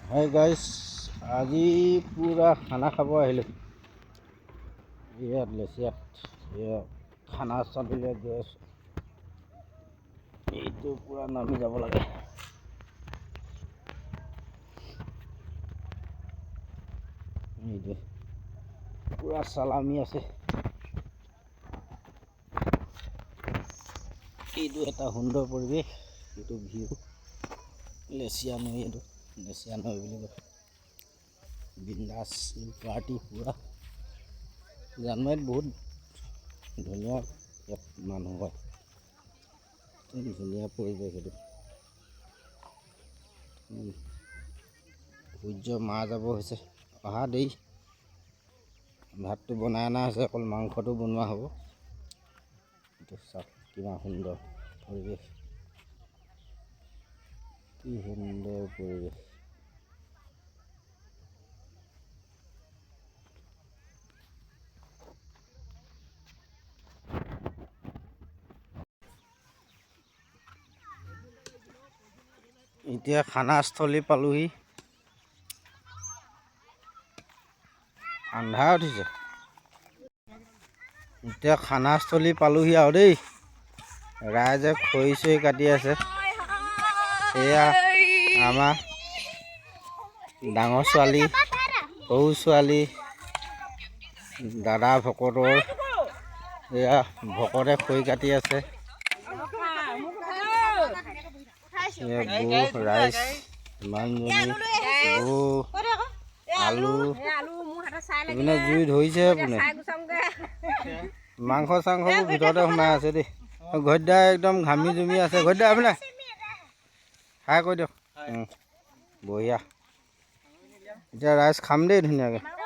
Hi guys, আজি পুৰা খানা খাব আহিলোঁ। ইয়াত লেচিয়াত খানা চাবলৈ গৈ আছোঁ। এইটো পুৰা নামি যাব লাগে। এইটো পুৰা চালামি আছে। এইটো এটা সুন্দৰ পৰিৱেশ। এইটো ভিউ লেচিয়া নৈ। এইটো লেচিয়া নৈ বুলি কয়। বিন্দাছ পাৰ্টি পুৰা। জানুৱাৰীত বহুত ধুনীয়া ইয়াত মানুহ হয়। ধুনীয়া পৰিৱেশ এইটো। সূৰ্য মা যাব হৈছে, অহা দেৰি। ভাতটো বনাই অনা হৈছে, অকল মাংসটো বনোৱা হ'ব। এইটো চাওক কিমান সুন্দৰ পৰিৱেশ, কি সুন্দৰ পৰিৱেশ। এতিয়া খানাস্থলী পালোহি। আন্ধাৰ উঠিছে। এতিয়া খানাস্থলী পালোহি আৰু দেই। ৰাইজে খৰি চৰি কাটি আছে। এয়া আমাৰ ডাঙৰ ছোৱালী, সৰু ছোৱালী, দাদা ভকতৰ। এয়া ভকতে খৰি কাটি আছে। বৌ ৰাইজ ইমানজনী, বৌ আলু এইপিনে জুই ধৰিছে। এইপিনে মাংস চাংসবোৰ ভিতৰতে সোমাই আছে দেই। ঘদ্দা একদম ঘামি জুমি আছে। ঘদ্দা এইপিনে খাই কৈ দিয়ক। বঢ়িয়া। এতিয়া ৰাইজ খাম দেই ধুনীয়াকৈ।